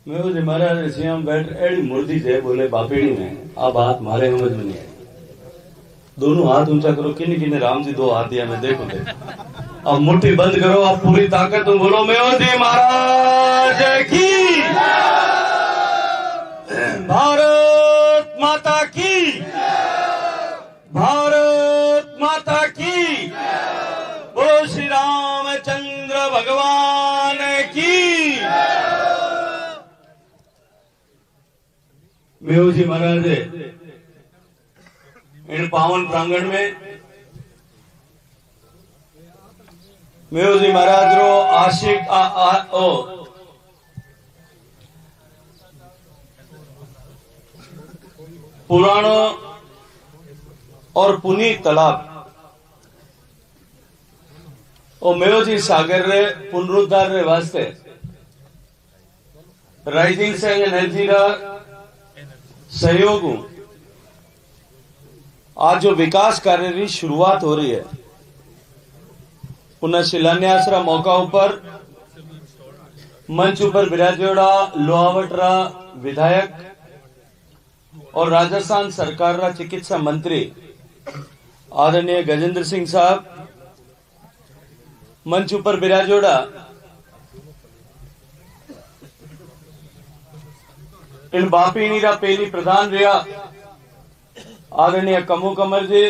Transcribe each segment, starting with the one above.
मैं वो महाराज श्याम बैठ एड़ी मूर्ति से बोले बापेड़ी में आ बात मारे समझ में नहीं आई। दोनों हाथ ऊंचा करो, किन्ने किन्ने राम जी दो हाथ दिया मैं देखो दे। अब मुट्ठी बंद करो, अब पूरी ताकत तुम बोलो मैं जी महाराज की, भारत माता की, भारत माता की, बोलो श्री रामचंद्र भगवान की। मेहू जी महाराज इन पावन प्रांगण में मेहू जी महाराज रो आशिक पुराणो और पुनीत तालाब और मेहू जी सागर रे पुनरुद्धार रे वास्ते राइजिंग सन एनर्जी रा सहयोग आज जो विकास कार्य की शुरुआत हो रही है, पुनः शिलान्यास रा मौका ऊपर मंच ऊपर विराजोड़ा लोहावटरा विधायक और राजस्थान सरकार रा चिकित्सा मंत्री आदरणीय गजेंद्र सिंह साहब मंच ऊपर विराजोड़ा इन बापी नीरा पेली प्रधान रहा आदरणीय कमू कमर जी,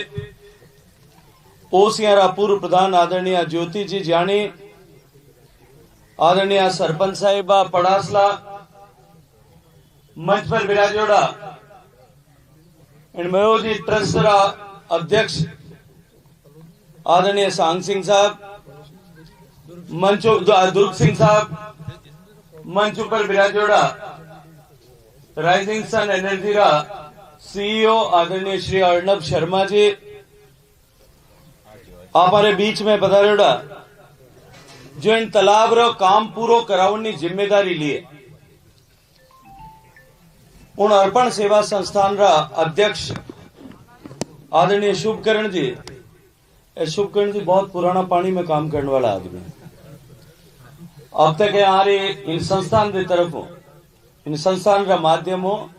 ओसियारा पूर्व प्रधान आदरणीय ज्योति जी जानी, आदरणीय सरपंच साहिबा पड़ासला मंच पर विराजोड़ा इन मयो जी ट्रस्ट रा अध्यक्ष आदरणीय सांग सिंह साहब, मंच दुर्ग सिंह साहब मंच पर विराजोड़ा राइजिंग सन एनर्जी रा सीईओ आदरणीय श्री अर्णब शर्मा जी हमारे बीच में पधारेड़ा, जो इन तालाब रो काम पूरो करावनी जिम्मेदारी लिए उन अर्पण सेवा संस्थान रा अध्यक्ष आदरणीय शुभकरण जी। शुभकरण जी बहुत पुराना पानी में काम करने वाला आदमी, अब तक आ रही इन संस्थान की तरफ इन संस्थान का माध्यम हो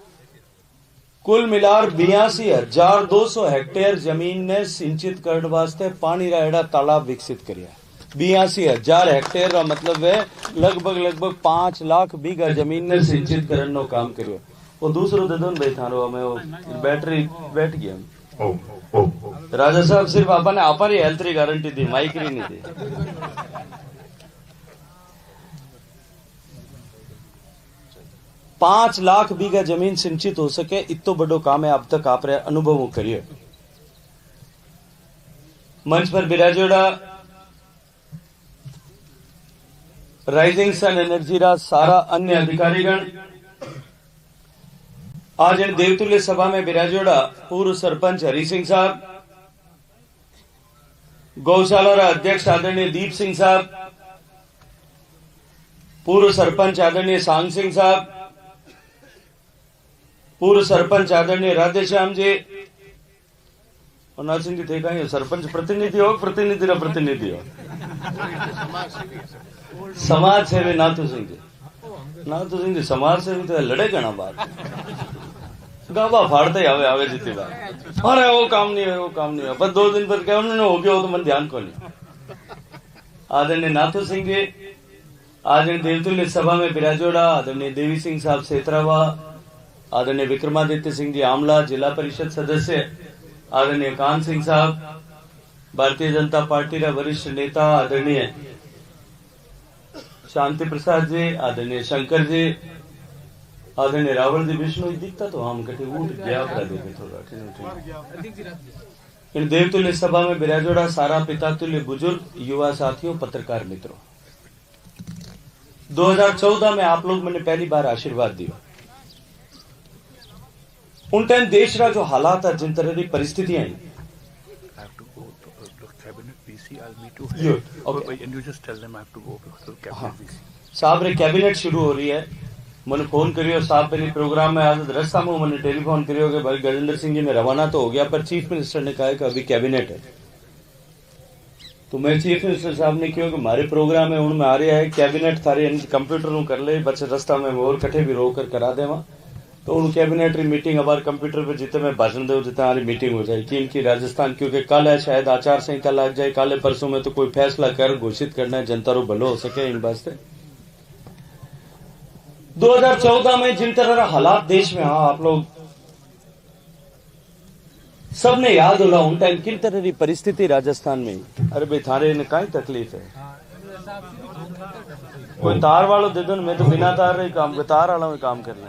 कुल मिलार 82,200 हेक्टेयर जमीन ने सिंचित करने वास्ते पानी रा एड़ा तालाब विकसित करिया। 82,000 हेक्टेयर का मतलब है लगभग 5 लाख बीघा जमीन ने सिंचित करने नो काम करियो। वो दूसरो दे दो भाई थारो हमें वो बैटरी बैठ गया। राजा साहब सिर्फ आपने हेल्थ री गारंटी दी, माइक री नहीं दी। 5 लाख बीघा जमीन सिंचित हो सके इतो बड़ो काम है, अब तक आप अनुभव करिए। मंच पर विराजोड़ा राइजिंग सन एनर्जी रा सारा अन्य अधिकारीगण, आज इन देवतुल्य सभा में विराजोड़ा पूर्व सरपंच हरि सिंह साहब, गौशाला रा अध्यक्ष आदरणीय दीप सिंह साहब, पूर्व सरपंच आदरणीय सांग सिंह साहब, पूर्व सरपंच आदरणीय राधेश्याम जी और नासिंह जी थे कहीं सरपंच प्रतिनिधि हो, प्रतिनिधि ना प्रतिनिधि हो, समाज सेवी नाथू सिंह जी समाज सेवी तो लड़े गणा बात गावा फाड़ते ही आवे जीती बात। अरे वो काम नहीं है, वो काम नहीं है, बस 2 दिन पर क्या उन्होंने हो गया हो तो मन ध्यान को नहीं। आदरणीय नाथू सिंह जी आज देवतुल्य सभा में विराजोड़ा आदरणीय देवी सिंह साहब सेतरावा, आदरणीय विक्रमादित्य सिंह जी आमला जिला परिषद सदस्य, आदरणीय कान सिंह साहब भारतीय जनता पार्टी रा वरिष्ठ नेता आदरणीय शांति प्रसाद जी, आदरणीय शंकर जी, आदरणीय रावल जी, विष्णु दिखता तो हम कटे उठ गया देखे थोड़ा। इन देवतुल्य सभा में विराजोड़ा सारा पिता तुल्य बुजुर्ग युवा साथियों पत्रकार मित्रों, 2014 में आप लोग मैंने पहली बार आशीर्वाद दिया। उन टाइम देश का जो हालात है, जिन तरह की परिस्थितियां साहब रे कैबिनेट शुरू हो रही है, मैंने फोन करियो साहब पहले प्रोग्राम में आज रस्ता में मैंने टेलीफोन करियो कि भाई गजेंद्र सिंह जी में रवाना तो हो गया, पर चीफ मिनिस्टर ने कहा कि अभी कैबिनेट है तो मैं चीफ मिनिस्टर साहब ने क्यों कि हमारे प्रोग्राम है उनमें आ रहा है कैबिनेट थारे कंप्यूटर कर ले बच्चे रास्ता में और कट्ठे भी रोक कर करा देवा तो उन कैबिनेट मीटिंग अब कंप्यूटर पे जितने मैं भाषण दे जितना हमारी मीटिंग हो जाए कि इनकी राजस्थान क्योंकि कल है शायद आचार संहिता लग जाए काले परसों में तो कोई फैसला कर घोषित करना है जनता रो भलो हो सके इन वास्ते 2014 में जिन तरह हालात देश में हाँ आप लोग सबने याद होला उन टाइम किन तरह की परिस्थिति राजस्थान में अरे भाई थारे ने कई तकलीफ है कोई तार वालों दे दो मैं तो बिना तार रही काम तार वाला में काम कर रहा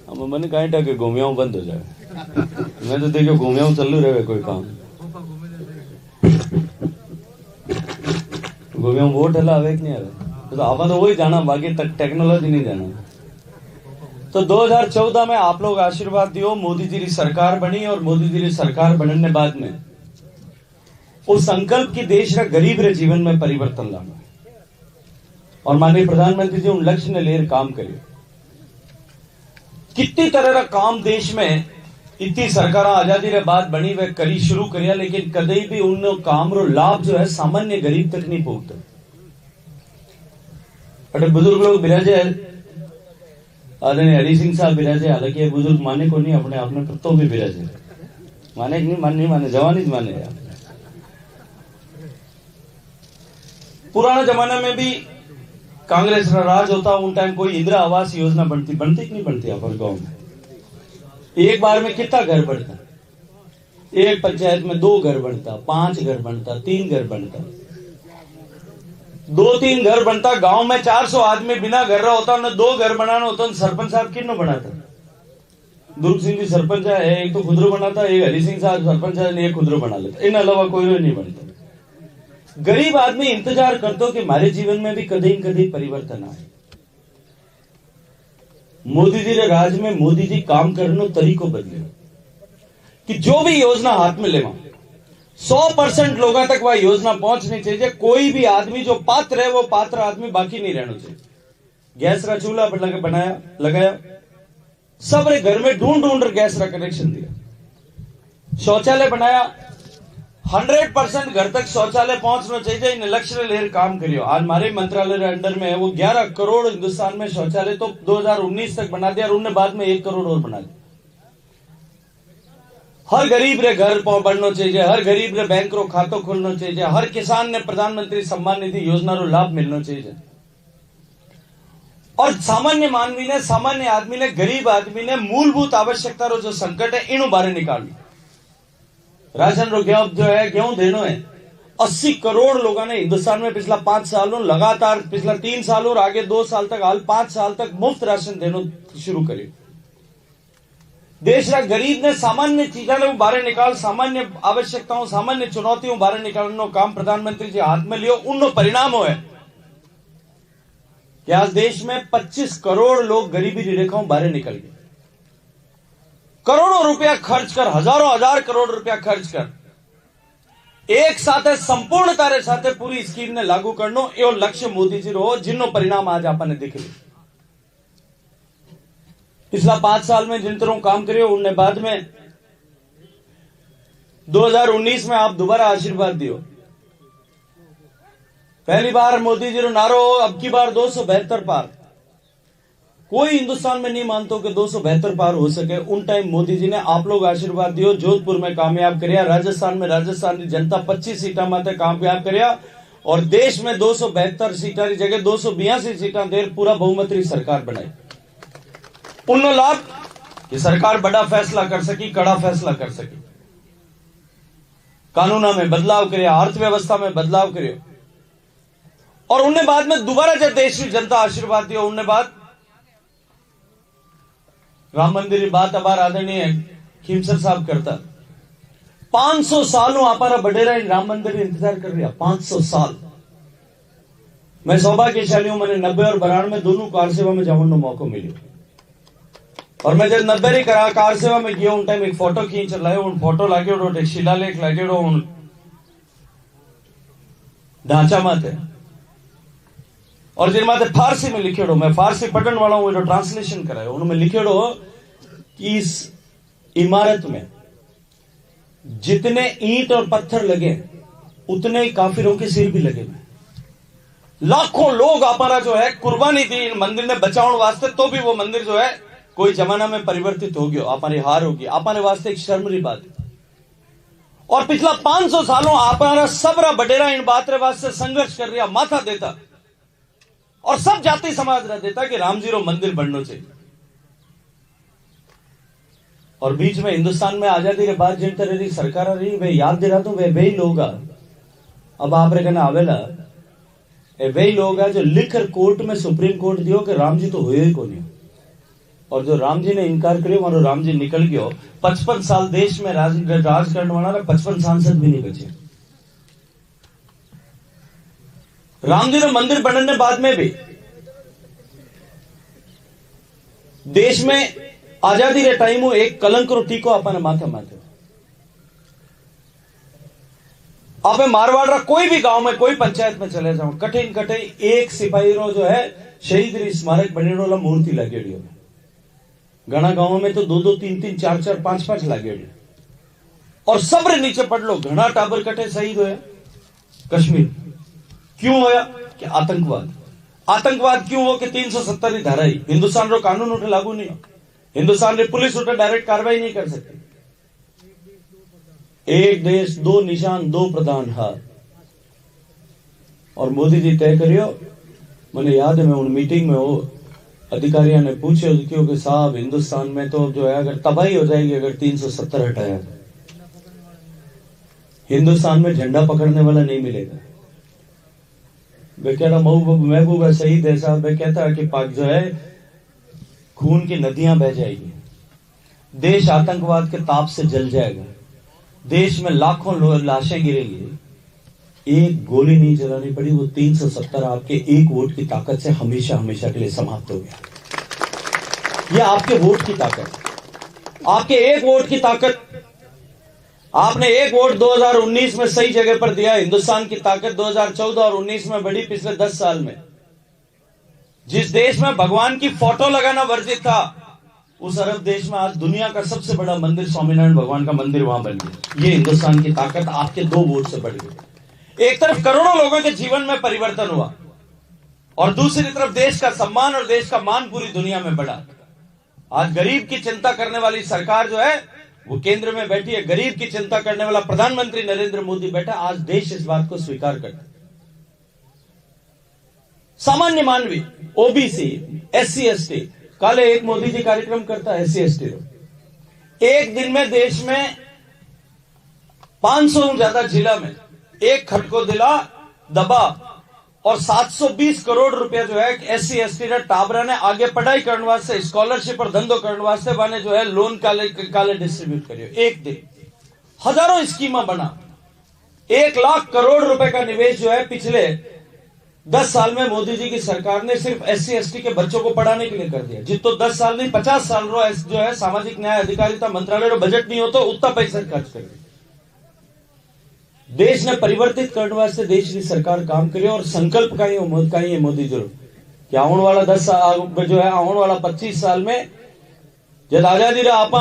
हूं मैंने कहीं टाके घूमियाऊ बंद हो जाए मैं तो देखो घूमियाऊ चलू रहे कोई काम घूमियाऊ वोट हला आवे कि नहीं आवे तो आप तो वही जाना बाकी तक टेक्नोलॉजी नहीं जाना तो 2014 में आप लोग आशीर्वाद दियो मोदी जी की सरकार बनी और मोदी जी की सरकार बनने बाद में उस संकल्प की देश का गरीब रे जीवन में परिवर्तन लाना और माननीय प्रधानमंत्री जी उन लक्ष्य ने लेकर काम करिए कितनी तरह का काम देश में इतनी सरकार आजादी के बाद बनी वे करी शुरू करिया लेकिन कदे भी उन काम रो लाभ जो है सामान्य गरीब तक नहीं पहुंचता अटे बुजुर्ग लोग बिराजे आदरणीय हरि सिंह साहब बिराजे हालांकि ये बुजुर्ग माने को नहीं अपने आपने तो भी बिराजे माने नहीं माने जवानी माने यार पुराने जमाने में भी कांग्रेस का राज होता उन टाइम कोई इंदिरा आवास योजना बनती कि नहीं बनती आप गांव में एक बार में कितना घर बनता एक पंचायत में 2 घर बनता 5 घर बनता 3 घर बनता 2-3 घर बनता गांव में 400 आदमी बिना घर रहा होता उन्हें 2 घर बनाना होता सरपंच साहब किन्नो बनाता दुर्ग सिंह जी सरपंच है एक तो खुदरो बनाता एक हरि सिंह साहब सरपंच है एक खुदरो बना लेता इन अलावा कोई नहीं बनता गरीब आदमी इंतजार कर दो कि हमारे जीवन में भी कभी कभी परिवर्तन आए मोदी जी के राज में मोदी जी काम करने तरीको बदले कि जो भी योजना हाथ में लेवा 100% लोगों तक वह योजना पहुंचनी चाहिए कोई भी आदमी जो पात्र है वो पात्र आदमी बाकी नहीं रहना चाहिए गैस का चूल्हा बनाया लगाया सब रे घर में ढूंढ गैस का कनेक्शन दिया शौचालय बनाया 100% घर तक शौचालय पहुंचना चाहिए इन लक्ष्य लेकर काम करियो आज हमारे मंत्रालय के अंडर में है वो 11 करोड़ हिंदुस्तान में शौचालय तो 2019 तक बना दिया और उन्हें बाद में 1 करोड़ और बना दिया हर गरीब रे घर बनना चाहिए हर गरीब रे बैंक रो खातो खोलना चाहिए हर किसान ने प्रधानमंत्री सम्मान निधि योजना रो लाभ मिलना चाहिए और सामान्य मानवी ने सामान्य आदमी ने गरीब आदमी ने मूलभूत आवश्यकता रो जो संकट है इन बारे निकाल राशन रो जो है गेहूं देनो है 80 करोड़ लोगों ने हिंदुस्तान में पिछला 5 सालों लगातार पिछला 3 साल और आगे 2 साल तक हाल 5 साल तक मुफ्त राशन देना शुरू करिए देश का गरीब ने सामान्य चीजों बारे निकाल सामान्य आवश्यकताओं सामान्य चुनौतियों बारे निकालने काम प्रधानमंत्री जी हाथ में लियो उन परिणाम हो कि आज देश में 25 करोड़ लोग गरीबी की रेखाओं बारे निकल गए करोड़ों रुपया खर्च कर हजारों हजार करोड़ रुपया खर्च कर एक साथ संपूर्णता रे साथ पूरी स्कीम ने लागू करनो यो लक्ष्य मोदी जी रो जिनो परिणाम आज आपने दिख रहे पिछला 5 साल में जिन तरह काम करे उनने बाद में 2019 में आप दोबारा आशीर्वाद दियो पहली बार मोदी जी रो नारो अब की बार 272 पार कोई हिंदुस्तान में नहीं मानता कि 272 पार हो सके उन टाइम मोदी जी ने आप लोग आशीर्वाद दियो जोधपुर में कामयाब करिया राजस्थान में राजस्थान की जनता 25 सीटा माते कामयाब करिया और देश में 272 सीटा की जगह 282 सीटा देर पूरा बहुमत की सरकार बनाई उन लाभ कि सरकार बड़ा फैसला कर सकी कड़ा फैसला कर सकी कानूना में बदलाव करे अर्थव्यवस्था में बदलाव करे और उनने बाद में दोबारा जब देश की जनता आशीर्वाद दिया उनने बाद राम मंदिर की बात अबार आदरणीय खीमसर साहब करता 500 सालों हमारा बडेरा राम मंदिर इंतजार कर रहा 500 साल मैं सौभाग्यशाली हूं मैंने 90 और 92 दोनों कार सेवा में जाने का मौका मिला और मैं जब 90 कार सेवा में गया उन टाइम एक फोटो खींच लाए उन फोटो लागे शिलालेख लागे ढांचा माते और जिन माते फारसी में लिखेड़ो मैं फारसी पढ़ने वाला हूं ट्रांसलेशन करायो उनमें लिखेड़ो कि इस इमारत में जितने ईंट और पत्थर लगे उतने ही काफिरों के सिर भी लगे हुए। लाखों लोग हमारा जो है कुर्बानी दी इन मंदिर ने बचाने वास्ते, तो भी वो मंदिर जो है कोई जमाना में परिवर्तित हो गया, हमारी हार होगी। हमारे वास्ते एक शर्मरी बात है। और पिछला 500 सालों हमारा सबरा बडेरा इन बात रे वास्ते संघर्ष कर रहा, माथा देता और सब जाति समाज रह देता कि रामजी रो मंदिर बनना चाहिए। और बीच में हिंदुस्तान में आजादी के बाद जिन तरह की सरकार रही, वे याद दिला तो वे ही लोग अब आप रे कहना आवेला वे लोग जो लिखकर कोर्ट में सुप्रीम कोर्ट दियो कि राम जी तो हुए ही को नहीं, और जो राम जी ने इनकार करियो मारो राम जी निकल गयो। 55 साल देश में राज करने वाला 55 सांसद भी नहीं बचे। राम जी ने मंदिर बनने बाद में भी देश में आजादी रे टाइम हो एक कलंक रो टीको अपने माथे माथे। आप मारवाड़ रा कोई भी गांव में कोई पंचायत में चले जाओ, कठिन कठिन एक सिपाही रो जो है शहीद री स्मारक बने वाला मूर्ति लगेड़ी हो। घना गांवों में तो 2-2, 3-3, 4-4, 5-5 लगेड़ी। और सब रे नीचे पढ़ लो, घना टाबर कटे शहीद होया कश्मीर। क्यों होया? कि आतंकवाद। आतंकवाद क्यों हो? कि 370 की धारा ही हिंदुस्तान रो कानून उठे लागू नहीं हो, हिंदुस्तान रे पुलिस उठे डायरेक्ट कार्रवाई नहीं कर सकती। एक देश दो निशान दो प्रधान हार। और मोदी जी तय करियो, मैंने याद है मैं उन मीटिंग में हो अधिकारियों ने पूछे क्यों कि साहब हिंदुस्तान में तो जो है अगर तबाही हो जाएगी अगर 370 हटाया, हिंदुस्तान में झंडा पकड़ने वाला नहीं मिलेगा। वे कह रहा महबूबा शहीद है साहब, वे कहता है कि पाक जो है खून की नदियां बह जाएगी, देश आतंकवाद के ताप से जल जाएगा, देश में लाखों लाशें गिरेंगी, एक गोली नहीं चलानी पड़ी। वो 370 आपके एक वोट की ताकत से हमेशा हमेशा के लिए समाप्त हो गया। यह आपके वोट की ताकत, आपके एक वोट की ताकत। आपने एक वोट 2019 में सही जगह पर दिया। हिंदुस्तान की ताकत 2014 और 19 में बढ़ी पिछले 10 साल में। जिस देश में भगवान की फोटो लगाना वर्जित था, उस अरब देश में आज दुनिया का सबसे बड़ा मंदिर स्वामीनारायण भगवान का मंदिर वहां बन गया। ये हिंदुस्तान की ताकत आपके 2 वोट से बढ़ गई। एक तरफ करोड़ों लोगों के जीवन में परिवर्तन हुआ और दूसरी तरफ देश का सम्मान और देश का मान पूरी दुनिया में बढ़ा। आज गरीब की चिंता करने वाली सरकार जो है वो केंद्र में बैठी है, गरीब की चिंता करने वाला प्रधानमंत्री नरेंद्र मोदी बैठा। आज देश इस बात को स्वीकार करता है। सामान्य मानवी, ओबीसी, SC ST, कल एक मोदी जी कार्यक्रम करता है SC ST। एक दिन में देश में 500 ज्यादा जिला में एक खटको दिला दबा और 720 करोड़ रुपया जो है SC ST ने टाबरा ने आगे पढ़ाई करने वास्ते, स्कॉलरशिप और धंधो करने वास्ते बने जो है लोन काले डिस्ट्रीब्यूट करियो। एक दिन हजारों स्कीमा बना। 1 लाख करोड़ रुपए का निवेश जो है पिछले 10 साल में मोदी जी की सरकार ने सिर्फ SC ST के बच्चों को पढ़ाने के लिए कर दिया। जितो 10 साल नहीं 50 साल रो जो है सामाजिक न्याय अधिकारिता मंत्रालय रो बजट नहीं हो तो उतना पैसा खर्च कर दिया। देश ने परिवर्तित करने वास्ते देश की सरकार काम करे और संकल्प का ही है मोदी जी कि आने वाला 10 साल जो है आने वाला 25 साल में जब आजादी रा आप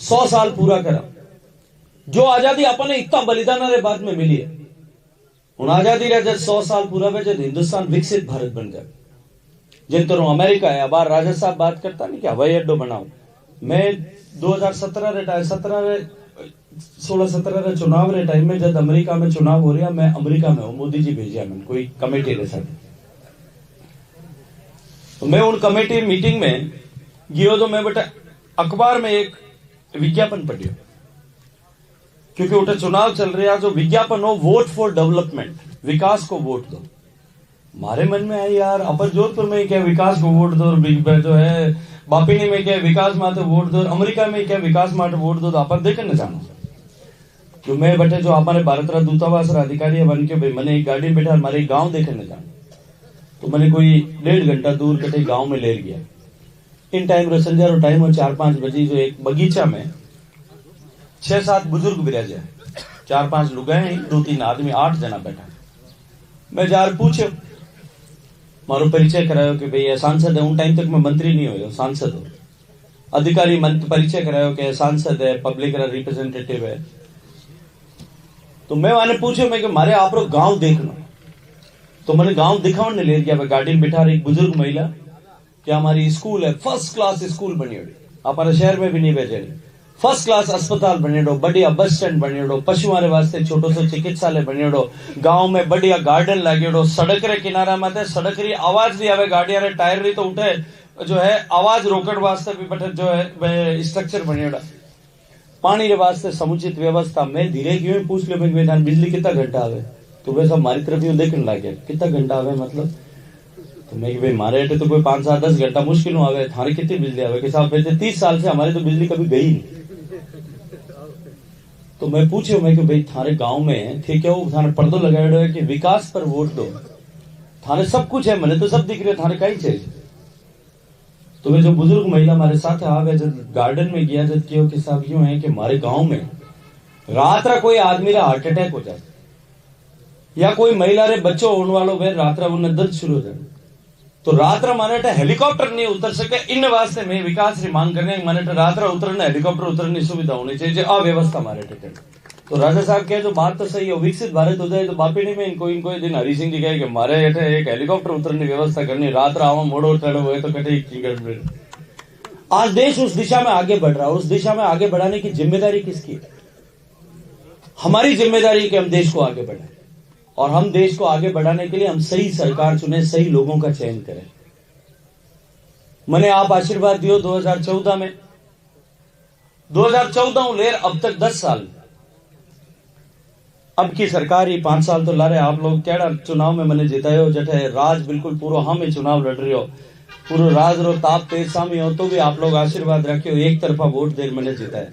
100 साल पूरा करा। जो आजादी अपने इतना बलिदान रे बाद में मिली है, हूं आजादी रा जब 100 साल पूरा हुए जब हिंदुस्तान विकसित भारत बन जाए। जिन तरह अमेरिका है, अब राजा साहब बात करता नहीं कि हवाई अड्डो बनाओ। मैं 2017 16-17 रे चुनाव रे टाइम में जब अमेरिका में चुनाव हो रहा, मैं अमेरिका में हूं, मोदी जी भेजा मैंने कोई कमेटी के साथ। तो मैं उन कमेटी मीटिंग में गियो तो मैं बेटा अखबार में एक विज्ञापन पढ़ियो, क्योंकि उठे चुनाव चल रहा, जो विज्ञापन हो वोट फॉर डेवलपमेंट, विकास को वोट दो। हमारे मन में आई यार अपर जोधपुर में क्या विकास को वोट दो, जो है बापिनी में क्या विकास माटे वोट दो, अमेरिका में क्या विकास माटे वोट दो, तो आप देखे न जानो। जो मैं बैठे जो हमारे भारत रा दूतावास रा अधिकारी बन के भाई मैंने एक गाड़ी में बैठा हमारे गांव देखे न जानो, तो मैंने कोई 1.5 घंटा दूर कटे गांव में ले गया। In time row Sandhya row time हो 4-5 बजे, जो एक बगीचा में 6-7 बुजुर्ग विराजे, 4-5 लुगाए 2-3 आदमी 8 जना बैठा। मैं जार पूछो मारो परिचय करायो कि भाई सांसद है। उन टाइम तक मैं मंत्री नहीं हो, सांसद हो। अधिकारी परिचय करायो कि सांसद है, पब्लिक का रिप्रेजेंटेटिव है। तो मैं वाने पूछो मैं कि मारे आप लोग गांव देखना, तो मैंने गांव दिखावन ने ले गया। गाड़ी में बिठा रही एक बुजुर्ग महिला कि हमारी स्कूल है, फर्स्ट क्लास स्कूल बनी हुई, हमारे शहर में भी नहीं भेजे, फर्स्ट क्लास अस्पताल बनेड़ो, बढ़िया बस स्टैंड बनेड़ो, पशुओं वास्ते छोटो सो चिकित्सालय बनेड़ो, गांव में बढ़िया गार्डन लागेड़ो, सड़क रे किनारा में सड़क री आवाज भी आवे, गाड़िया रे टायर री तो उठे जो है आवाज रोकड़ वास्ते भी बटे जो है स्ट्रक्चर बनेड़ा, पानी रे वास्ते समुचित व्यवस्था। मैं धीरे क्यों पूछ लो मैं बिजली कितना घंटा आवे, तो वे सब हमारी तरफ यूं देखने लगे कितना घंटा आवे मतलब, तो मैं भाई मारे अटे तो कोई 5, 7, 10 घंटा मुश्किल आवे, थारे कितनी बिजली आवे कि साहब 30 साल से हमारी तो बिजली कभी गई नहीं। तो मैं पूछो मैं कि भाई थारे गांव में ठीक है, वो थाने पर्दो लगाएड़ो है कि विकास पर वोट दो, थाने सब कुछ है, मैंने तो सब दिख रहे, थाने का ही चाहिए। तो वे जो बुजुर्ग महिला हमारे साथ आ गए, जब गार्डन में गया जब क्यों कि साहब यूं है कि हमारे गांव में रात रा कोई आदमी रा हार्ट अटैक हो जाए या कोई महिला रे बच्चों होने वालों वे रात रा उन्हें दर्द शुरू हो जाए, तो रात रा माने हेलीकॉप्टर नहीं उतर सके, इन वास्ते में विकास की मांग करने माने रात रा उतरने हेलीकॉप्टर उतरने सुविधा होनी चाहिए, अव्यवस्था मारे टेटे। तो राजा साहब कहे जो बात तो सही है, विकसित भारत हो जाए तो बापीनी में इनको दिन हरी सिंह जी कहे कि हमारे एक हेलीकॉप्टर उतरने की व्यवस्था करनी, रात रा आवा मोड़ो चढ़ो हुए तो कटे। आज देश उस दिशा में आगे बढ़ रहा है, उस दिशा में आगे बढ़ाने की जिम्मेदारी किसकी है? हमारी जिम्मेदारी कि हम देश को आगे बढ़ाएं, और हम देश को आगे बढ़ाने के लिए हम सही सरकार चुने, सही लोगों का चयन करें। मैंने आप आशीर्वाद दियो 2014 में, 2014 लेर अब तक 10 साल, अब की सरकार ही 5 साल तो ला रहे आप लोग। केड़ा चुनाव में मैंने जितायो जटे राज बिल्कुल पूरा हम ही चुनाव लड़ रहे हो, पूरा राज रो ताप तेज सामी हो, तो भी आप लोग आशीर्वाद रखे हो, एक तरफा वोट देर मैंने जिताया।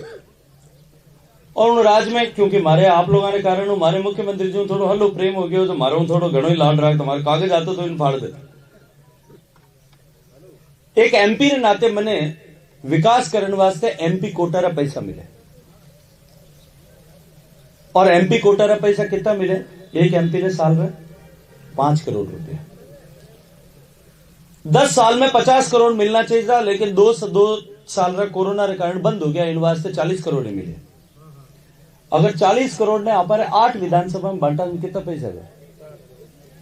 और उन राज में क्योंकि मारे आप लोगों ने कारण मारे मुख्यमंत्री जो थोड़ा हल्लो प्रेम हो गयो, तो मारो थोड़ो घणो ही लाड राख, तुम्हारे कागज आते तो इन फाड़ दे। एक एमपी रे नाते मने विकास करने वास्ते एमपी कोटा रा पैसा मिले, और एमपी कोटा रा पैसा कितना मिले? एक एमपी ने साल में 5 करोड़ रुपया, 10 साल में 50 करोड़ मिलना चाहिए था, लेकिन 2 साल रा कोरोना रे कारण बंद हो गया, इन वास्ते 40 करोड़ ही मिले। अगर 40 करोड़ ने हमारे 8 विधानसभा में बांटा तो कितना पैसा है?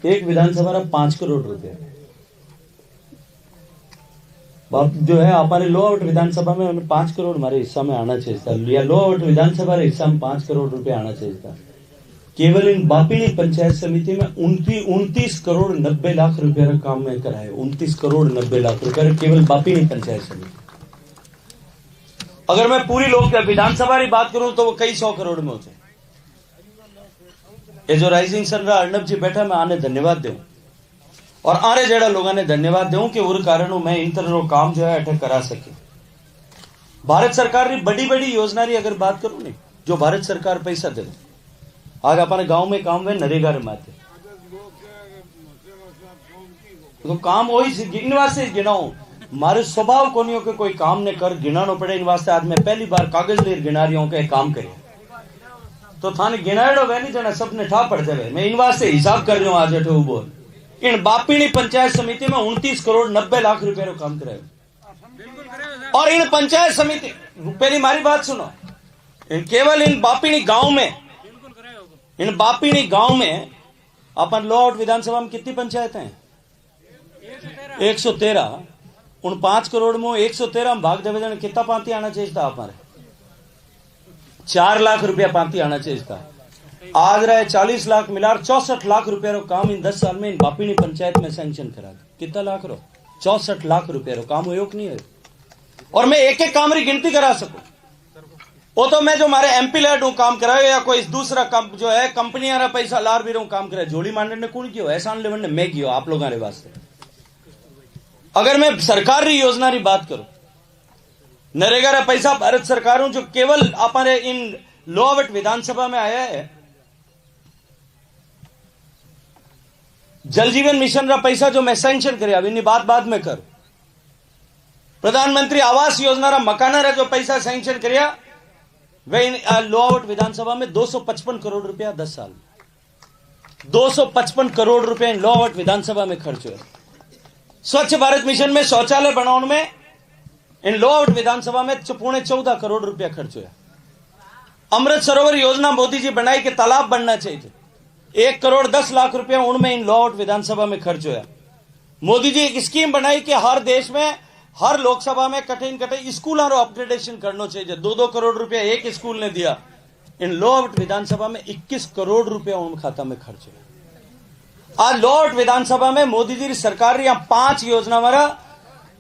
एक विधानसभा रा 5 करोड़ रुपया जो है हमारे लोअर विधानसभा में 5 करोड़ हमारे हिस्सा में आना चाहिए था, या लोअर विधानसभा के हिस्सा में 5 करोड़ रुपया आना चाहिए था। केवल इन बापीनी पंचायत समिति में 29 करोड़ 90 लाख रुपया का काम में कराए, 29 करोड़ 90 लाख रुपया केवल बापीनी पंचायत समिति। अगर मैं पूरी लोग विधानसभा की बात करूं तो वो कई 100 करोड़ में होते। ये जो राइजिंग सन रहा अर्नब जी बैठा, मैं आने धन्यवाद दूं, और आरे जेड़ा लोगों ने धन्यवाद दूं कि उस कारण मैं इन तरह काम जो है अटक करा सके। भारत सरकार की बड़ी बड़ी योजना की अगर बात करूं नहीं, जो भारत सरकार पैसा दे, आज अपने गांव में काम है नरेगा रे माते, तो काम वही इन वास्ते गिनाऊं, मारे स्वभाव को नहीं हो कि कोई काम ने कर गिनानो पड़े, इन वास्ते आज मैं पहली बार कागज लेर गिना रही हूं कि काम करे, तो थाने गिनाड़ो वे नहीं जना सबने ठा पड़ जावे। मैं इन वास्ते हिसाब कर रही हूं आज अठे बोल, इन बापीनी पंचायत समिति में 29 करोड़ 90 लाख रुपया काम कराए, और इन पंचायत समिति पहली मारी बात सुनो, केवल इन बापीनी गांव में अपन लोअर विधानसभा में कितनी पंचायत हैं? 113। उन 5 करोड़ में 113 में भाग देवे जाने कितना पांति आना चाहिए था? हमारे 4 लाख रुपया पांति आना चाहिए था। आज रहे 40 लाख मिलार 64 लाख रुपया रो काम इन 10 साल में इन बापीनी पंचायत में सैंक्शन करा। कितना लाख रो? 64 लाख रुपया रो काम हो नहीं है। और मैं एक एक काम री गिनती करा सकूं, वो तो मैं जो हमारे एमपी लेड हूं काम कराए, या कोई दूसरा जो है कंपनियां रा पैसा लार भी रहूं काम कराए, जोड़ी मांडन ने कौन किया? एहसान लेवन ने मैं किया आप लोगों रे वास्ते। अगर मैं सरकार री योजना री बात करूं, नरेगा रा पैसा भारत सरकार हूं जो केवल अपने इन लोअर विधानसभा में आया है। जल जीवन मिशन रा पैसा जो मैं सैंक्शन कर, अब इन बात बाद में कर। प्रधानमंत्री आवास योजना रा मकाना रा जो पैसा सैंक्शन कर, वे इन लोअर विधानसभा में 255 करोड़ रुपया 10 साल, 255 करोड़ रुपया इन लोअर विधानसभा में खर्च हुए। स्वच्छ भारत मिशन में शौचालय बनाने में इन लोअर विधानसभा में 14.5 करोड़ रुपया खर्च हुआ। अमृत सरोवर योजना मोदी जी बनाई कि तालाब बनना चाहिए। 1,10,00,000 रुपया उनमें इन लॉट विधानसभा में खर्च हुआ। मोदी जी एक स्कीम बनाई कि हर देश में हर लोकसभा में कठिन स्कूल अपग्रेडेशन करना चाहिए। 2-2 करोड़ रुपया एक स्कूल ने दिया। इन लॉट विधानसभा में 21 करोड़ रुपया उन खाता में खर्च हुआ। आज लॉट विधानसभा में मोदी जी की सरकार यहां 5 योजना वाला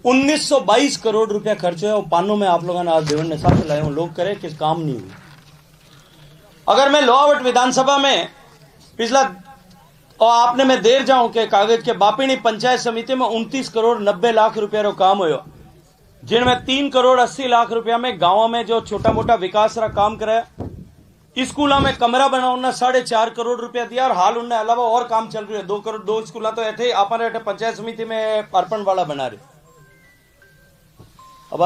1922 करोड़ रुपया खर्च हुआ। पानों में आप लोगों ने आज देवन ने साथ लाए लोग करे कि काम नहीं हुई। अगर मैं लोहावट विधानसभा में पिछला और आपने मैं देर जाऊं के कागज के बापिनी पंचायत समिति में 29 करोड़ 90 लाख रुपया रो काम हो, जिनमें 3 करोड़ 80 लाख रुपया में गांवों में जो छोटा मोटा विकास रा काम कराया। स्कूलों में कमरा बनाना 4.5 करोड़ रुपया दिया। और हाल उनने अलावा और काम चल रही है। 2 करोड़ 2 स्कूल तो ऐसे अपन पंचायत समिति में अर्पण वाला बना रहे। अब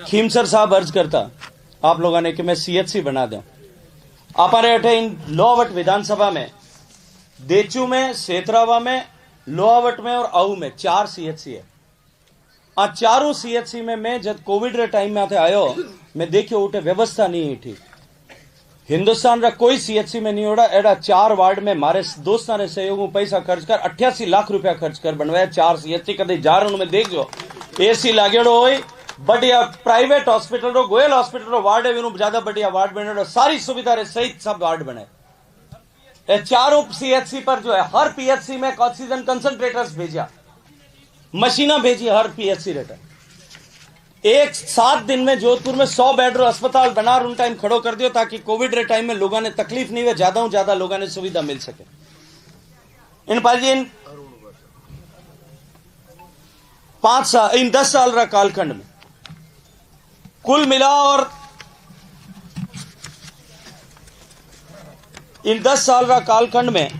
खीमसर साहब अर्ज करता आप लोगों ने कि मैं CHC बना दूं। अपन इन लोहावट विधानसभा में देचू में, सेतरावा में, लोहावट में और आऊ में 4 CHC है। आ चारों CHC में मैं जब कोविड रे टाइम में आते आयो मैं देखियो उठे व्यवस्था नहीं है ठीक। हिंदुस्तान रा कोई CHC में नहीं ओड़ा एड़ा 4 वार्ड में मारे दोस्तां रे सहयोग में पैसा खर्च कर 88 लाख रुपया खर्च कर बनवाया 4 CHC। कदे जार उनमें देख जो AC लागेड़ो होई बढ़िया प्राइवेट हॉस्पिटल रो गोयल हॉस्पिटल रो वार्ड है ज्यादा बढ़िया वार्ड बने सारी सुविधा रे सहित सब वार्ड बने। चारों CHC पर जो है हर PHC में ऑक्सीजन कंसंट्रेटर्स भेजा, मशीना भेजी हर PHC रेटर। 7 दिन में जोधपुर में 100 बेड रो अस्पताल बना उन टाइम खड़ो कर दियो ताकि कोविड रे टाइम में लोगों ने तकलीफ नहीं हुई, ज्यादा लोगों ने सुविधा मिल सके। इन 10 साल रा कालखंड में कुल मिला और इन 10 साल का कालखंड में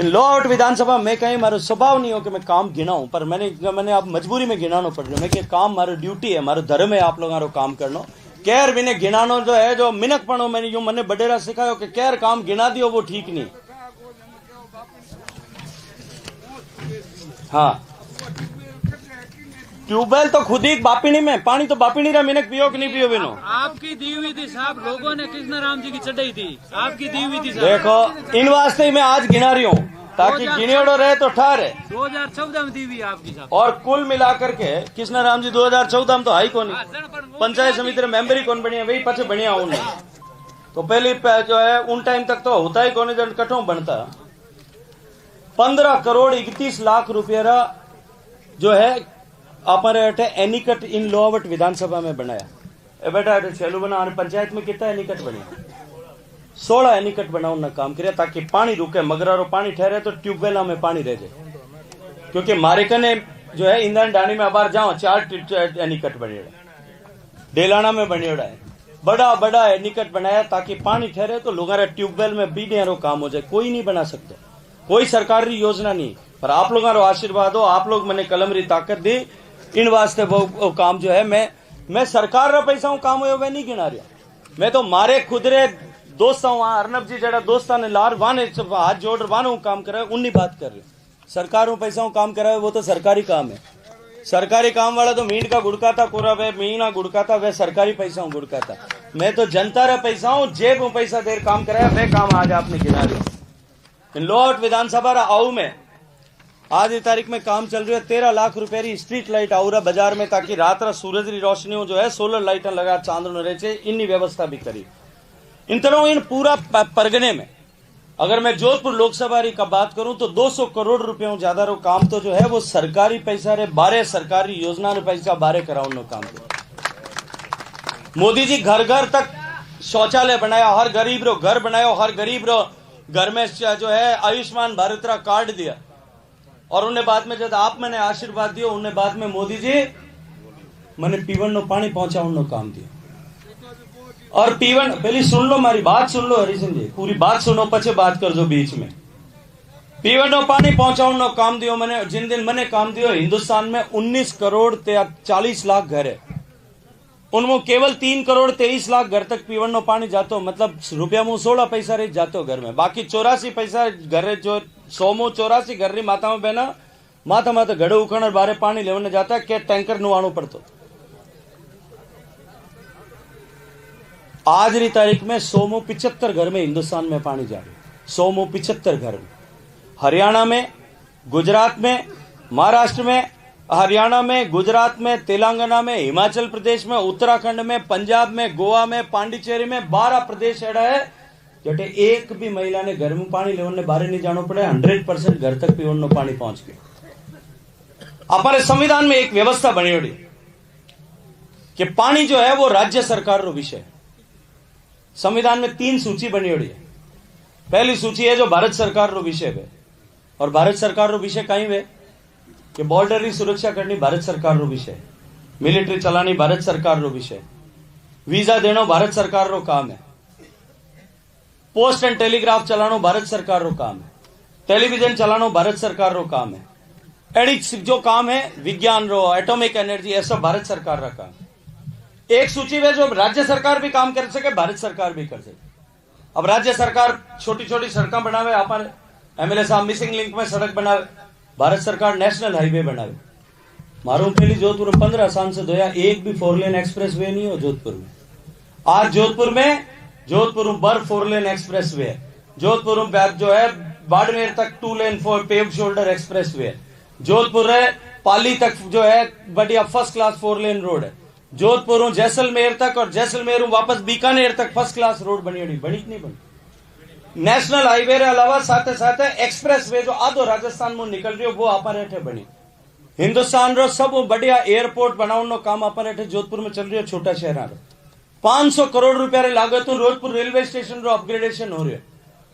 इन लोहावट विधानसभा में कहीं मारो स्वभाव नहीं हो कि मैं काम गिनाऊं, पर मैंने आप मजबूरी में गिनाना पड़ रहा है। मैं कि काम मारो ड्यूटी है, मारो धर्म है आप लोगों को काम करना। कैर भी ने गिनानो जो है जो मिनक पणो मैंने यूं मैंने बडेरा सिखायो कि कैर काम गिना दियो वो ठीक नहीं। हाँ ट्यूबवेल तो खुद ही बापिनी में पानी तो बापिनी रा मिनक पियो कि नहीं पियो बिनो। आपकी दी हुई थी साहब, लोगों ने कृष्ण राम जी की चढ़ाई थी, आपकी दी हुई थी साहब। देखो इन वास्ते ही मैं आज गिना रही हूँ ताकि गिनेड़ो रहे तो ठहरे। 2014 में दी हुई आपकी साहब। और कुल मिलाकर के कृष्ण राम जी 2014 में तो हाई कौन पंचायत समिति मेंबर ही कौन बनिया, वही पचे बनिया उन तो पहले जो है उन टाइम तक तो होता ही कौन जन कठों बनता। 15 करोड़ 31 लाख रुपया जो है अपन एनीकट इन लोहावट विधानसभा में बनाया। बेटा छेलू बना पंचायत में कितना एनीकट बनिया 16 एनीकट बनाने का काम किया ताकि पानी रुके, मगरा रो पानी ठहरे तो ट्यूबवेल में पानी रह जाए। क्योंकि मारे कने जो है इंधन डानी में अबार जाओ 4 एनीकट बनेड़ा, डेलाना में बनेड़ा है, बड़ा एनीकट बनाया ताकि पानी ठहरे तो लोग ट्यूबवेल में बीने रो काम हो जाए। कोई नहीं बना सकते, कोई सरकारी योजना नहीं, पर आप लोगों का आशीर्वाद हो, आप लोग मैंने कलम री ताकत दी इन वास्ते वो काम जो है मैं सरकार रा पैसा हूं काम हो नहीं गिना रहा। मैं तो मारे खुदरे दोस्त वहां अर्नब जी जरा दोस्ता ने लार वाने हाथ जोड़ वाने काम करे उन्नी बात कर रहे। सरकारों पैसा काम करावे वो तो सरकारी काम है। सरकारी काम वाला तो मीट का गुड़का था कोरा वे मीना गुड़का था वे सरकारी पैसा गुड़का था। मैं तो जनता रा पैसा हूं जेब में पैसा देर काम कराया वे काम आज आपने गिना रहे। लोहावट विधानसभा रा आऊ में आज की तारीख में काम चल रही है 13 लाख रुपए री स्ट्रीट लाइट आउरा बाजार में ताकि रात रा सूरज री रोशनी जो है सोलर लाइट लगा चांदनो रहे इन्नी व्यवस्था भी करी। इन तरह इन पूरा परगने में अगर मैं जोधपुर लोकसभा री का बात करूं तो 200 करोड़ रुपयों ज्यादा रो काम तो जो है वो सरकारी पैसा रे बारे सरकारी योजना रे पैसा बारे कराउन काम तो मोदी जी घर घर तक शौचालय बनाया, हर गरीब रो घर बनाया, हर गरीब रो घर में जो है आयुष्मान भारत रा कार्ड दिया। और उन्हें बाद में जब आप मैंने आशीर्वाद दियो उन्हें बाद में मोदी जी मैंने पीवन नो पानी पहुंचाने काम दिया। और पीवन पहले सुन लो मारी बात सुन लो हरिसिंह जी, पूरी बात सुनो पचे बात कर जो बीच में। पीवन नो पानी पहुंचाने काम दियो मैंने जिन दिन मैंने काम दियो। हिंदुस्तान में 19 करोड़ 40 लाख घर है, उनमें केवल 3 करोड़ 23 लाख घर तक पीवन नो पानी जातो, मतलब रुपया मुंह 16 पैसा रही जातो घर में। बाकी 84 पैसा घर जो 184 घर री माता में बहना माता माता घड़े उखड़ बारे पानी लेने जाता है के टैंकर नुआणो पड़तो। आज की तारीख में 175 घर में हिंदुस्तान में पानी जा रही है। 175 घर में, हरियाणा में, गुजरात में, महाराष्ट्र में, हरियाणा में, गुजरात में, तेलंगाना में, हिमाचल प्रदेश में, उत्तराखंड में, पंजाब में, गोवा में, पांडिचेरी में 12 प्रदेश एड़ा है जटे एक भी महिला ने घर में पानी लेने बाहर नहीं जाना पड़े। 100% घर तक पीवन पानी पहुंच गए। हमारे संविधान में एक व्यवस्था बनी हुई कि पानी जो है वो राज्य सरकार रो विषय। संविधान में 3 सूची बनी हुई है। पहली सूची है जो भारत सरकार रो विषय है, और भारत सरकार रो विषय कहीं वे कि बॉर्डर की सुरक्षा करनी भारत सरकार रो विषय, मिलिट्री चलानी भारत सरकार रो विषय, वीजा देना भारत सरकार रो काम है, पोस्ट एंड टेलीग्राफ चलानो भारत सरकार रो काम है, टेलीविजन चलानो भारत सरकार रो काम है, एडी जो काम है विज्ञान रो, एटॉमिक एनर्जी, ऐसा भारत सरकार का काम है। एक सूची में जो राज्य सरकार भी काम कर सके, भारत सरकार भी कर सके। अब राज्य सरकार छोटी छोटी सड़क बनावे, अपन एमएलए साहब मिसिंग लिंक में सड़क बनावे, भारत सरकार नेशनल हाईवे बनावे। मारो पहली जोधपुर में 15 सांसद होया, एक भी 4 लेन एक्सप्रेस वे नहीं हो जोधपुर में। आज जोधपुर में बर 4 लेन एक्सप्रेस वे है। जोधपुर में जो है बाड़मेर तक 2 लेन पेव शोल्डर एक्सप्रेस वे है। जोधपुर है पाली तक जो है बढ़िया फर्स्ट क्लास 4 लेन रोड है। जोधपुर जैसलमेर तक और जैसलमेर वापस बीकानेर तक फर्स्ट क्लास रोड बनी नहीं बनी। नेशनल हाईवे के अलावा साथ साथ एक्सप्रेस वे जो आधो राजस्थान में निकल रही हो वो अपन हेठे बनी। हिंदुस्तान रो सब बढ़िया एयरपोर्ट बनाने काम अपन हेठे जोधपुर में चल रही है। छोटा शहर 500 करोड़ रुपया लागत रोजपुर रेलवे स्टेशन रो अपग्रेडेशन हो रही है।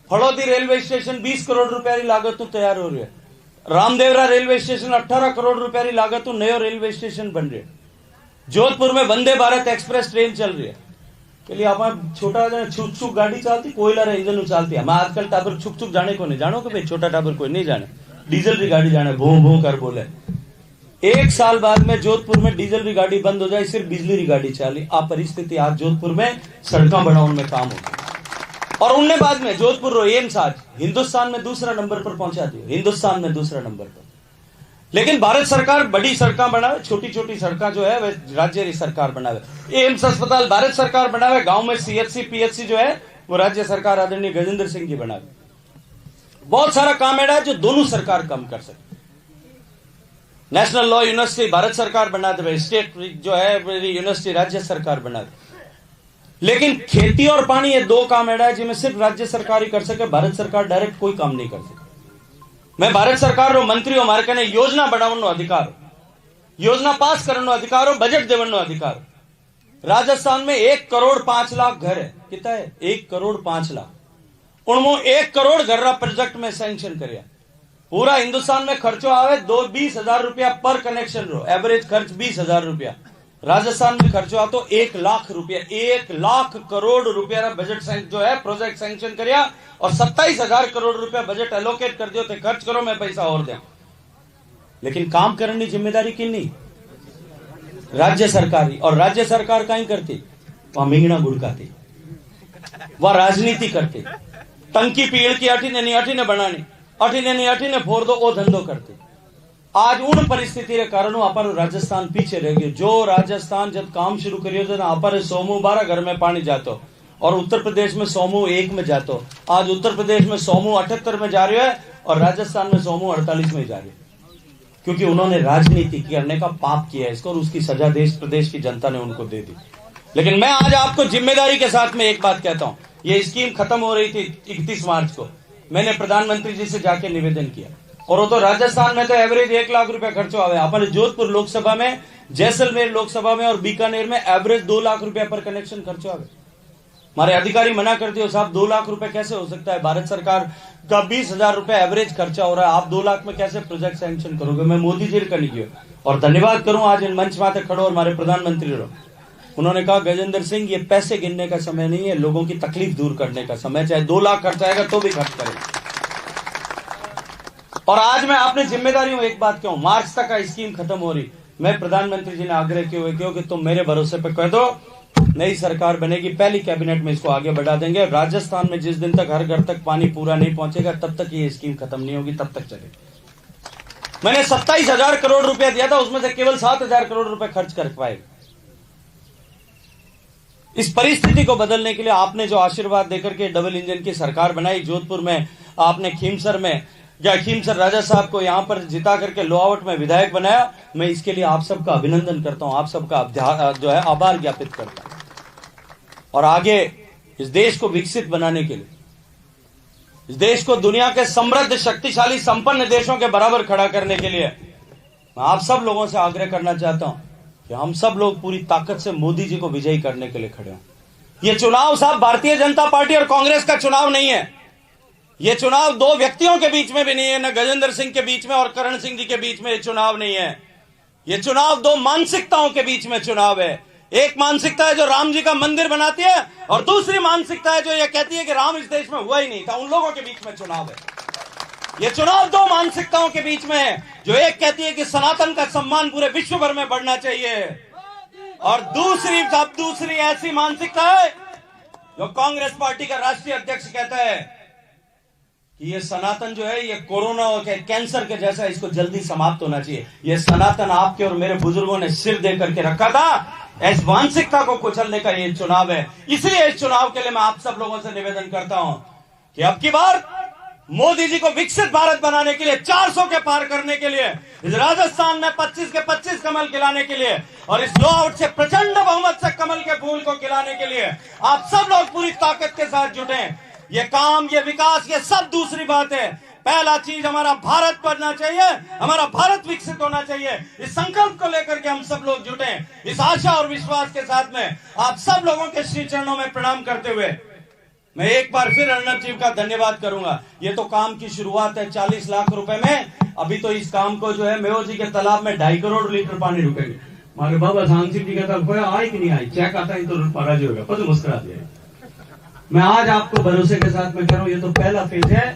फड़ौदी रेलवे स्टेशन 20 करोड़ रुपया लागत तैयार हो रही है। रामदेवरा रेलवे स्टेशन 18 करोड़ रुपया लागत नयो रेलवे स्टेशन बन रही है। जोधपुर में वंदे भारत एक्सप्रेस ट्रेन चल रही है। के लिए आप छोटा छुक छुक गाड़ी चलती, कोयला रे इंजन चलती है। हमारे आजकल टाबर छुक छुक जाने को नहीं जानो कि भाई छोटा टाबर कोई नहीं जाने, डीजल की गाड़ी जाने भू भू कर बोले। 1 साल बाद में जोधपुर में डीजल की गाड़ी बंद हो जाए, सिर्फ बिजली की गाड़ी चली। आ परिस्थिति आज जोधपुर में सड़क बनाने में काम हो। और उनने बाद में जोधपुर रो एम्स आज हिंदुस्तान में दूसरा नंबर पर पहुंचा दिया, हिंदुस्तान में दूसरा नंबर पर। लेकिन भारत सरकार बड़ी सड़क बनावे, छोटी छोटी सड़क जो है वह राज्य की सरकार बनावे। एम्स अस्पताल भारत सरकार बनावे, गांव में सीएचसी पीएचसी जो है वो राज्य सरकार आदरणीय गजेंद्र सिंह जी बनावे। बहुत सारा काम है जो दोनों सरकार कम कर सकते। नेशनल लॉ यूनिवर्सिटी भारत सरकार बना दे, स्टेट जो है यूनिवर्सिटी राज्य सरकार बना दे। लेकिन खेती और पानी ये 2 काम है जिनमें सिर्फ राज्य सरकार ही कर सके, भारत सरकार डायरेक्ट कोई काम नहीं कर सके। मैं भारत सरकार रो मंत्री हूं, हमारे कने योजना बनावनो अधिकार, योजना पास करनो अधिकार, बजट देवनो अधिकार। राजस्थान में 1 करोड़ 5 लाख घर है। कितना है? 1 करोड़ 5 लाख। उनमें 1 करोड़ घर रा प्रोजेक्ट में सैंक्शन करिया। पूरा हिंदुस्तान में खर्चो आवे 20,000 रुपया पर कनेक्शन रो, एवरेज खर्च 20,000 रुपया। राजस्थान में खर्चो आ तो 1 लाख रुपया, 1 लाख करोड़ रुपया रा बजट जो है प्रोजेक्ट सैंक्शन करिया और 27,000 करोड़ रुपया बजट एलोकेट कर दियो थे, खर्च करो मैं पैसा और दे। लेकिन काम करने की जिम्मेदारी की नहीं राज्य सरकारी, और राज्य सरकार कहीं करती वहां मिंगना गुड़काती, वह राजनीति करती, टंकी पीड़ की अठीने बनानी, अठीने फोड़ दो वो धंधो करते। आज उन परिस्थिति के कारण अपन राजस्थान पीछे रह गयो। जो राजस्थान जब काम शुरू करियो तो ना अपन 112 घर में पानी जातो और उत्तर प्रदेश में 101 में जातो। आज उत्तर प्रदेश में 178 में जा रही है और राजस्थान में 148 में जा रही है, क्योंकि उन्होंने राजनीति करने का पाप किया है इसको, और उसकी सजा देश प्रदेश की जनता ने उनको दे दी। लेकिन मैं आज आपको जिम्मेदारी के साथ में एक बात कहता हूं, ये स्कीम खत्म हो रही थी 31 मार्च को, मैंने प्रधानमंत्री जी से जाके निवेदन किया, और वो तो राजस्थान में तो एवरेज 1 लाख रुपया खर्चो आवे। अपन जोधपुर लोकसभा में, जैसलमेर लोकसभा में और बीकानेर में एवरेज 2 लाख रुपया पर कनेक्शन खर्चो आवे। हमारे अधिकारी मना कर दियो, साहब 2 लाख रुपए कैसे हो सकता है? भारत सरकार का 20,000 रुपया एवरेज खर्चा हो रहा है, आप 2 लाख में कैसे प्रोजेक्ट सैंक्शन करोगे? मैं मोदी जी का नहीं किया। और धन्यवाद करूं आज इन मंच माते खड़ो और हमारे प्रधानमंत्री रो, उन्होंने कहा गजेंद्र सिंह ये पैसे गिनने का समय नहीं है, लोगों की तकलीफ दूर करने का समय, चाहे 2 लाख खर्च आएगा तो भी खर्च करें। और आज मैं अपनी जिम्मेदारी हूं एक बात कहूं, मार्च तक का स्कीम खत्म हो रही, मैं प्रधानमंत्री जी ने आग्रह किए हुए कि तुम मेरे भरोसे पे कह दो, नई सरकार बनेगी, पहली कैबिनेट में इसको आगे बढ़ा देंगे। राजस्थान में जिस दिन तक हर घर तक पानी पूरा नहीं पहुंचेगा तब तक ये स्कीम खत्म नहीं होगी, तब तक चलेगी। मैंने 27,000 करोड़ रुपया दिया था, उसमें से केवल 7,000 करोड़ रुपए खर्च कर पाए। इस परिस्थिति को बदलने के लिए आपने जो आशीर्वाद देकर के डबल इंजन की सरकार बनाई, जोधपुर में आपने खीमसर राजा साहब को यहां पर जिता करके लोहावट में विधायक बनाया, मैं इसके लिए आप सबका अभिनंदन करता हूं, आप सबका जो है आभार ज्ञापित करता हूं। और आगे इस देश को विकसित बनाने के लिए, इस देश को दुनिया के समृद्ध, शक्तिशाली, संपन्न देशों के बराबर खड़ा करने के लिए मैं आप सब लोगों से आग्रह करना चाहता हूं कि हम सब लोग पूरी ताकत से मोदी जी को विजयी करने के लिए खड़े हों। यह चुनाव साहब भारतीय जनता पार्टी और कांग्रेस का चुनाव नहीं है। यह चुनाव दो व्यक्तियों के बीच में भी नहीं है, न गजेंद्र सिंह के बीच में और करण सिंह जी के बीच में यह चुनाव नहीं है। यह चुनाव दो मानसिकताओं के बीच में चुनाव है। एक मानसिकता है जो राम जी का मंदिर बनाती है, और दूसरी मानसिकता है जो यह कहती है कि राम इस देश में हुआ ही नहीं था। उन लोगों के बीच में चुनाव है। यह चुनाव दो मानसिकताओं के बीच में है, जो एक कहती है कि सनातन का सम्मान पूरे विश्व भर में बढ़ना चाहिए, और दूसरी ऐसी मानसिकता है जो कांग्रेस पार्टी का राष्ट्रीय अध्यक्ष कहता है कि ये सनातन जो है, ये कोरोना और कैंसर के जैसा, इसको जल्दी समाप्त होना चाहिए। ये सनातन आपके और मेरे बुजुर्गों ने सिर दे करके रखा था। इस मानसिकता को कुचलने का ये चुनाव है। इसलिए इस चुनाव के लिए मैं आप सब लोगों से निवेदन करता हूं कि अब की बार मोदी जी को विकसित भारत बनाने के लिए, 400 के पार करने के लिए, इस राजस्थान में 25 के 25 कमल खिलाने के लिए, और इस लोहावट से प्रचंड बहुमत से कमल के फूल को खिलाने के लिए आप सब लोग पूरी ताकत के साथ जुटे। ये काम, ये विकास, ये सब दूसरी बात है। पहला चीज हमारा भारत बनना चाहिए, हमारा भारत विकसित होना चाहिए। इस संकल्प को लेकर के हम सब लोग जुटे। इस आशा और विश्वास के साथ में आप सब लोगों के श्री चरणों में प्रणाम करते हुए मैं एक बार फिर अर्नब जी का धन्यवाद करूंगा। ये तो काम की शुरुआत है 40 लाख रुपए में। अभी तो इस काम को जो है मेयो जी के तालाब में 2.5 करोड़ लीटर पानी रुकेंगे। मारे बाबा सांसिक जी कहता कोई आई कि नहीं आई, चेक आता है तो पराजय होगा, पर मुस्कुरा दिया। मैं आज आपको भरोसे के साथ में कह रहा हूं, ये तो पहला फेज है।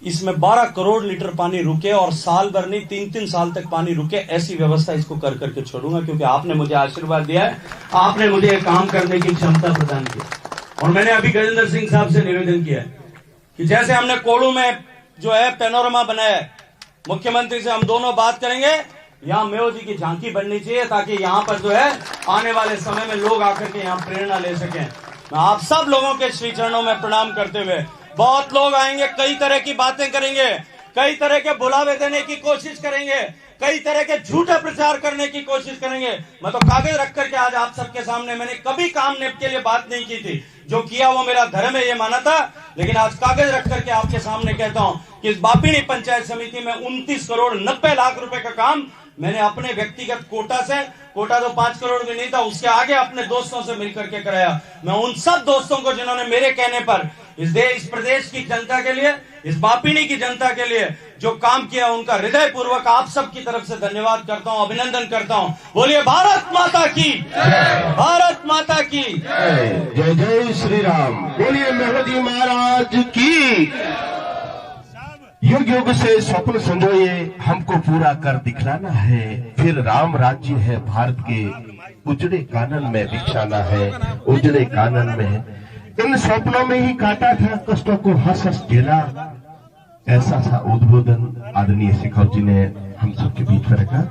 इसमें 12 करोड़ लीटर पानी रुके, और साल भर नहीं 3-3 साल तक पानी रुके, ऐसी व्यवस्था इसको कर करके छोड़ूंगा, क्योंकि आपने मुझे आशीर्वाद दिया है, आपने मुझे काम करने की क्षमता प्रदान की। और मैंने अभी गजेंद्र सिंह साहब से निवेदन किया कि जैसे हमने कोड़ू में जो है पैनोरमा बनाया है, मुख्यमंत्री से हम दोनों बात करेंगे, यहाँ मेयो जी की झांकी बननी चाहिए, ताकि यहाँ पर जो है आने वाले समय में लोग आकर के यहाँ प्रेरणा ले सकें। मैं आप सब लोगों के श्री चरणों में प्रणाम करते हुए, बहुत लोग आएंगे, कई तरह की बातें करेंगे, कई तरह के बुलावे देने की कोशिश करेंगे, कई तरह के झूठे प्रचार करने की कोशिश करेंगे। मैं तो कागज रख करके आज आप सबके सामने, मैंने कभी काम निप के लिए बात नहीं की थी, जो किया वो मेरा धर्म है ये माना था, लेकिन आज कागज रख करके आपके सामने कहता हूं कि इस बापिणी पंचायत समिति में 29 करोड़ 90 लाख रुपए का काम मैंने अपने व्यक्तिगत कोटा से, कोटा तो 5 करोड़ भी नहीं था, उसके आगे अपने दोस्तों से मिलकर के कराया। मैं उन सब दोस्तों को जिन्होंने मेरे कहने पर इस प्रदेश की जनता के लिए, इस बापिणी की जनता के लिए जो काम किया, उनका हृदय पूर्वक आप सब की तरफ से धन्यवाद करता हूं, अभिनंदन करता हूं। बोलिए भारत माता की, भारत माता की जय जय श्री राम। बोलिए मेहदी महाराज की। युग युग से स्वप्न संजोए हमको पूरा कर दिखलाना है, फिर राम राज्य है भारत के उजड़े कानन में दिखाना है, उजड़े कानन में। इन स्वप्नों में ही काटा था, कष्टों को हंस हंस झेला। ऐसा सा उद्बोधन आदरणीय शेखर जी ने हम सबके बीच में रखा।